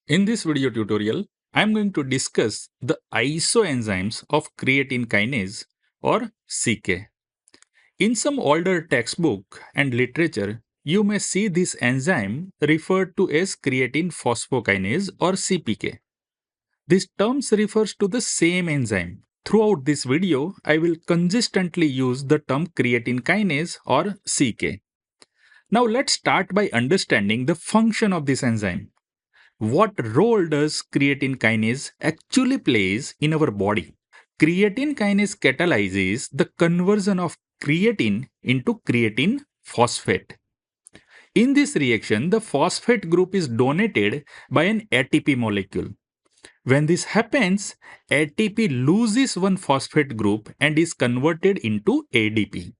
In this video tutorial, I am going to discuss the isoenzymes of creatine kinase or CK. In some older textbook and literature, you may see this enzyme referred to as creatine phosphokinase or CPK. This term refers to the same enzyme. Throughout this video, I will consistently use the term creatine kinase or CK. Now let's start by understanding the function of this enzyme. What role does creatine kinase actually plays in our body? Creatine kinase catalyzes the conversion of creatine into creatine phosphate. In this reaction, the phosphate group is donated by an ATP molecule. When this happens, ATP loses one phosphate group and is converted into ADP.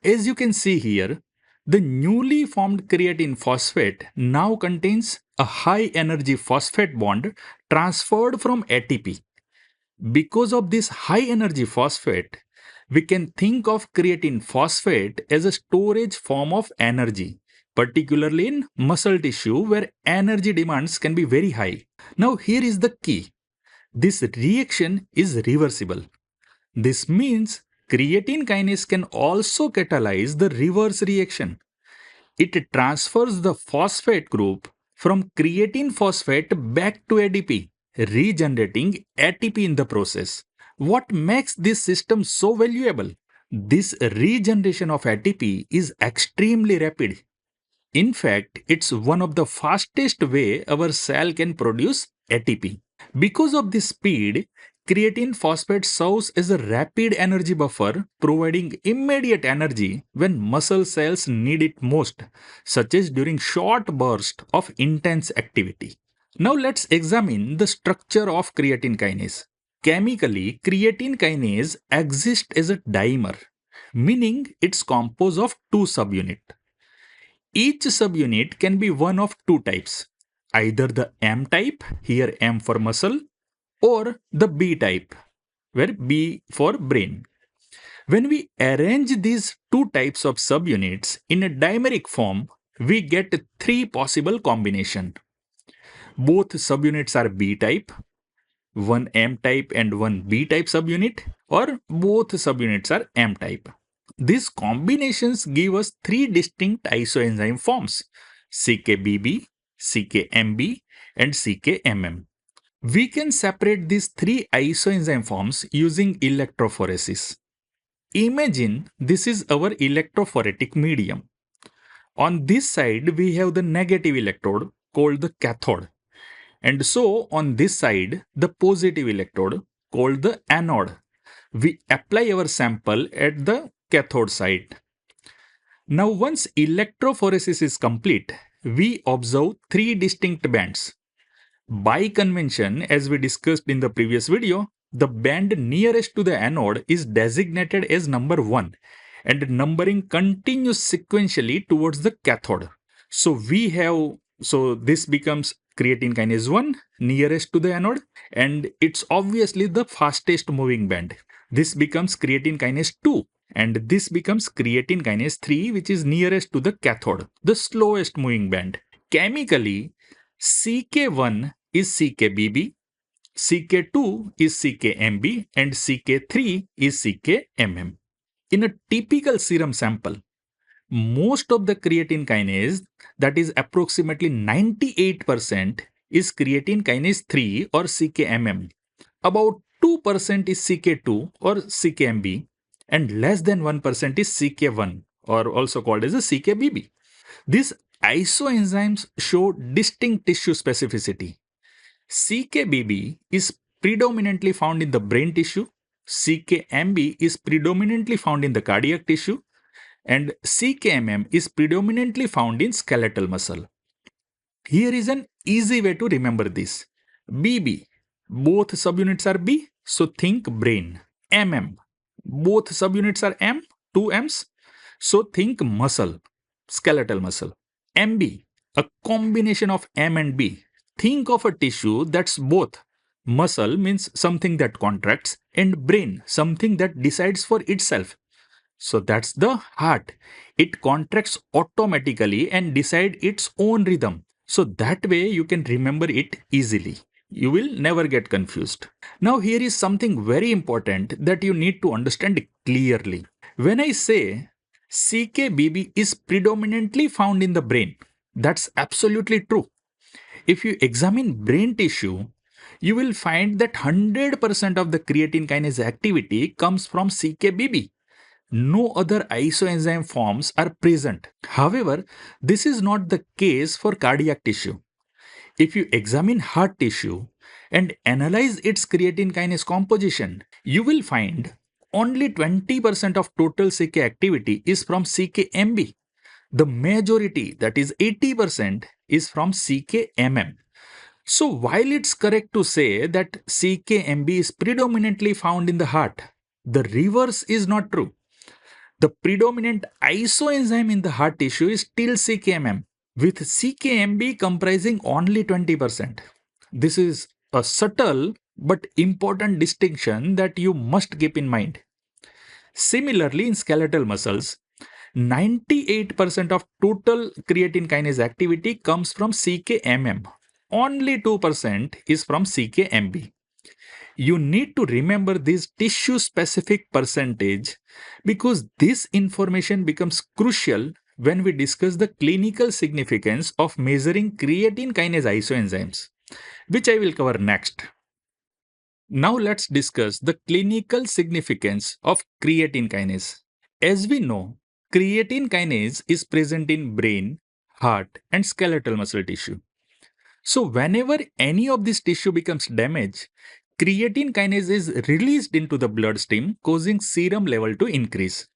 As you can see here, the newly formed creatine phosphate now contains a high energy phosphate bond transferred from ATP. Because of this high energy phosphate, we can think of creatine phosphate as a storage form of energy, particularly in muscle tissue where energy demands can be very high. Now, here is the key. This reaction is reversible. This means creatine kinase can also catalyze the reverse reaction. It transfers the phosphate group from creatine phosphate back to ADP, regenerating ATP in the process. What makes this system so valuable? This regeneration of ATP is extremely rapid. In fact, it's one of the fastest way our cell can produce ATP. Because of this speed, creatine phosphate serves as a rapid energy buffer, providing immediate energy when muscle cells need it most, such as during short bursts of intense activity. Now let's examine the structure of creatine kinase. Chemically, creatine kinase exists as a dimer, meaning it's composed of two subunits. Each subunit can be one of two types, either the M type, here M for muscle, or the B type, where B for brain. When we arrange these two types of subunits in a dimeric form, we get three possible combinations. Both subunits are B type, one M type and one B type subunit, or both subunits are M type. These combinations give us three distinct isoenzyme forms: CKBB, CKMB, and CKMM. We can separate these three isoenzyme forms using electrophoresis. Imagine this is our electrophoretic medium. On this side, we have the negative electrode called the cathode. And so on this side, the positive electrode called the anode. We apply our sample at the cathode side. Now, once electrophoresis is complete, we observe three distinct bands. By convention, as we discussed in the previous video, the band nearest to the anode is designated as number 1 and numbering continues sequentially towards the cathode. So this becomes creatine kinase 1 nearest to the anode and it's obviously the fastest moving band. This becomes creatine kinase 2 and this becomes creatine kinase 3 which is nearest to the cathode, the slowest moving band. Chemically, CK1 is CKBB, CK2 is CKMB and CK3 is CKMM. In a typical serum sample, most of the creatine kinase, that is approximately 98%, is creatine kinase 3 or CKMM. About 2% is CK2 or CKMB and less than 1% is CK1 or also called as a CKBB. These isoenzymes show distinct tissue specificity. CKBB is predominantly found in the brain tissue, CKMB is predominantly found in the cardiac tissue, and CKMM is predominantly found in skeletal muscle. Here is an easy way to remember this. BB, both subunits are B, so think brain. MM, both subunits are M, two M's, so think muscle, skeletal muscle. MB, a combination of M and B. Think of a tissue that's both. Muscle means something that contracts and brain, something that decides for itself. So that's the heart. It contracts automatically and decides its own rhythm. So that way you can remember it easily. You will never get confused. Now here is something very important that you need to understand clearly. When I say CKBB is predominantly found in the brain, that's absolutely true. If you examine brain tissue, you will find that 100% of the creatine kinase activity comes from CKBB. No other isoenzyme forms are present. However, this is not the case for cardiac tissue. If you examine heart tissue and analyze its creatine kinase composition, you will find only 20% of total CK activity is from CKMB. The majority, that is 80%, is from CKMM. So while it's correct to say that CKMB is predominantly found in the heart, the reverse is not true. The predominant isoenzyme in the heart tissue is still CKMM, with CKMB comprising only 20%. This is a subtle but important distinction that you must keep in mind. Similarly, in skeletal muscles, 98% of total creatine kinase activity comes from CKMM. Only 2% is from CKMB. You need to remember this tissue specific percentage because this information becomes crucial when we discuss the clinical significance of measuring creatine kinase isoenzymes, which I will cover next. Now let's discuss the clinical significance of creatine kinase. As we know, creatine kinase is present in brain, heart, and skeletal muscle tissue. So whenever any of this tissue becomes damaged, creatine kinase is released into the bloodstream, causing serum level to increase.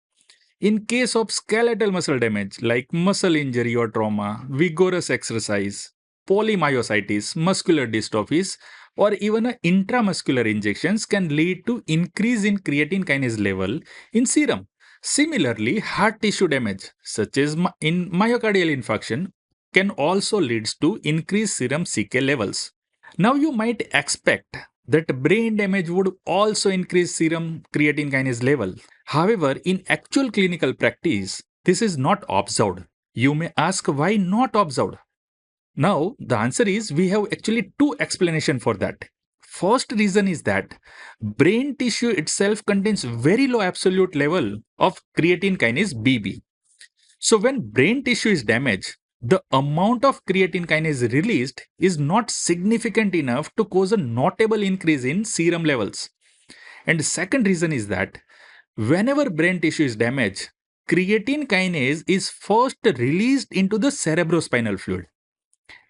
In case of skeletal muscle damage like muscle injury or trauma, vigorous exercise, polymyositis, muscular dystrophies, or even intramuscular injections can lead to increase in creatine kinase level in serum. Similarly, heart tissue damage such as in myocardial infarction can also lead to increased serum CK levels. Now you might expect that brain damage would also increase serum creatine kinase level. However, in actual clinical practice, this is not observed. You may ask why not observed? Now, the answer is we have actually two explanations for that. First reason is that brain tissue itself contains very low absolute level of creatine kinase BB. So when brain tissue is damaged, the amount of creatine kinase released is not significant enough to cause a notable increase in serum levels. And the second reason is that whenever brain tissue is damaged, creatine kinase is first released into the cerebrospinal fluid,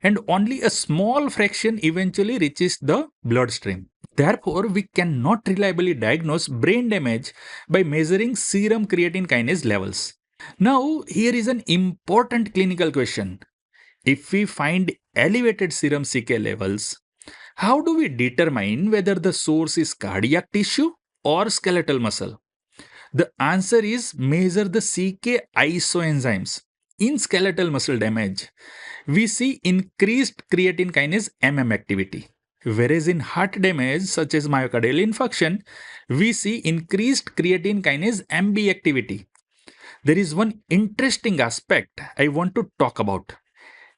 and only a small fraction eventually reaches the bloodstream. Therefore, we cannot reliably diagnose brain damage by measuring serum creatine kinase levels. Now, here is an important clinical question. If we find elevated serum CK levels, how do we determine whether the source is cardiac tissue or skeletal muscle? The answer is measure the CK isoenzymes. In skeletal muscle damage, we see increased creatine kinase MM activity. Whereas in heart damage, such as myocardial infarction, we see increased creatine kinase MB activity. There is one interesting aspect I want to talk about.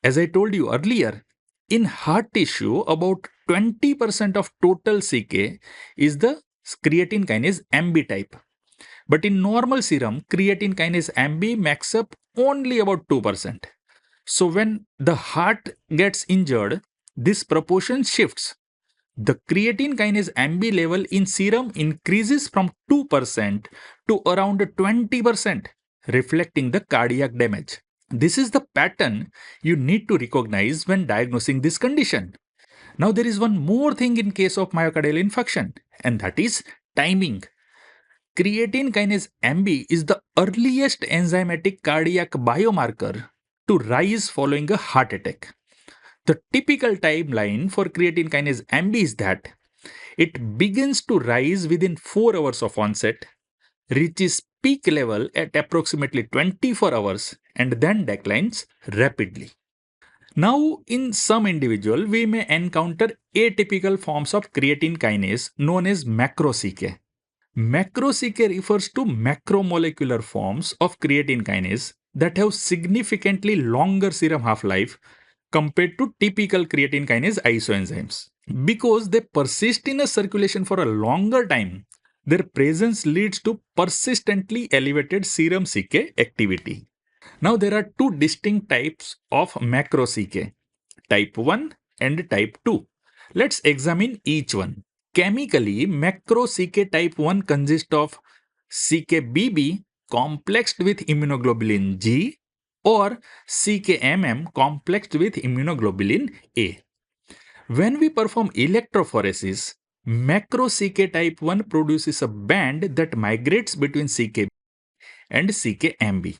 As I told you earlier, in heart tissue, about 20% of total CK is the creatine kinase MB type. But in normal serum, creatine kinase MB makes up only about 2%. So when the heart gets injured, this proportion shifts. The creatine kinase MB level in serum increases from 2% to around 20%, reflecting the cardiac damage. This is the pattern you need to recognize when diagnosing this condition. Now, there is one more thing in case of myocardial infarction, and that is timing. Creatine kinase MB is the earliest enzymatic cardiac biomarker to rise following a heart attack. The typical timeline for creatine kinase MB is that it begins to rise within 4 hours of onset, reaches peak level at approximately 24 hours, and then declines rapidly. Now, in some individual, we may encounter atypical forms of creatine kinase known as macro CK. Macro CK refers to macromolecular forms of creatine kinase that have significantly longer serum half-life compared to typical creatine kinase isoenzymes. Because they persist in a circulation for a longer time, their presence leads to persistently elevated serum CK activity. Now, there are two distinct types of macro CK, type 1 and type 2. Let's examine each one. Chemically, macro CK type 1 consists of CKBB complexed with immunoglobulin G or CKMM complexed with immunoglobulin A. When we perform electrophoresis, macro CK type 1 produces a band that migrates between CK and CKMB.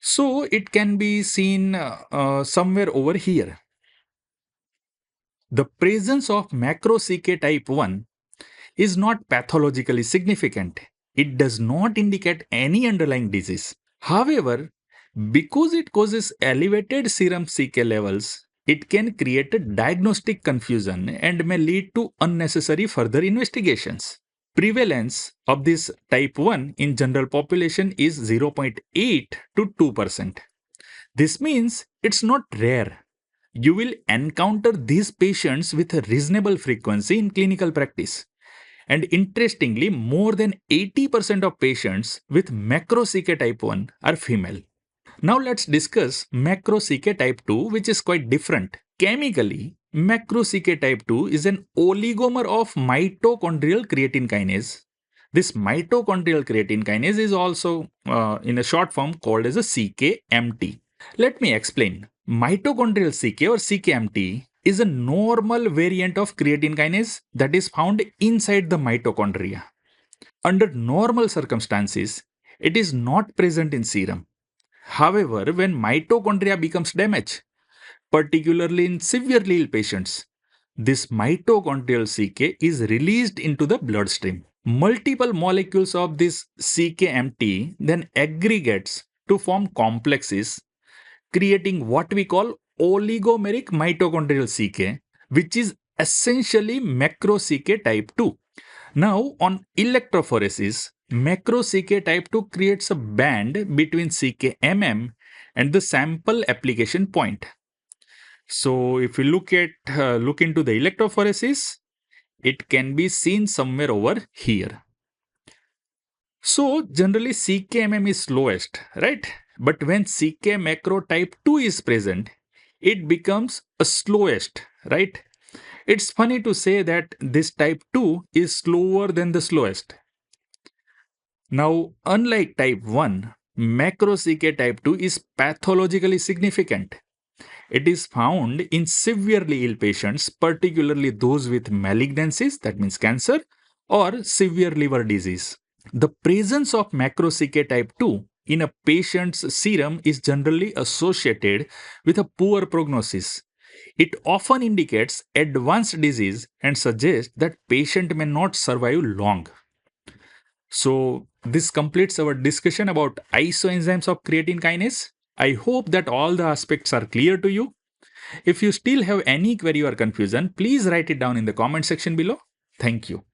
So it can be seen somewhere over here. The presence of macro CK type 1 is not pathologically significant. It does not indicate any underlying disease. However, because it causes elevated serum CK levels, it can create a diagnostic confusion and may lead to unnecessary further investigations. Prevalence of this type 1 in general population is 0.8 to 2%. This means it's not rare. You will encounter these patients with a reasonable frequency in clinical practice. And interestingly, more than 80% of patients with macro CK type 1 are female. Now let's discuss macro CK type 2, which is quite different. Chemically, macro CK type 2 is an oligomer of mitochondrial creatine kinase. This mitochondrial creatine kinase is also in a short form called as a CKMT. Let me explain. Mitochondrial CK or CKMT is a normal variant of creatine kinase that is found inside the mitochondria. Under normal circumstances, it is not present in serum. However, when mitochondria becomes damaged, particularly in severely ill patients, this mitochondrial CK is released into the bloodstream. Multiple molecules of this CKMT then aggregates to form complexes, creating what we call oligomeric mitochondrial CK, which is essentially macro CK type 2. Now, on electrophoresis, macro CK type 2 creates a band between CKMM and the sample application point. So, if we look into the electrophoresis, it can be seen somewhere over here. So, generally CKMM is slowest, right? But when CK macro type 2 is present, it becomes a slowest, right? It's funny to say that this type 2 is slower than the slowest. Now, unlike type 1, macro CK type 2 is pathologically significant. It is found in severely ill patients, particularly those with malignancies, that means cancer, or severe liver disease. The presence of macro CK type 2 in a patient's serum is generally associated with a poor prognosis. It often indicates advanced disease and suggests that patient may not survive long. So this completes our discussion about isoenzymes of creatine kinase. I hope that all the aspects are clear to you. If you still have any query or confusion, please write it down in the comment section below. Thank you.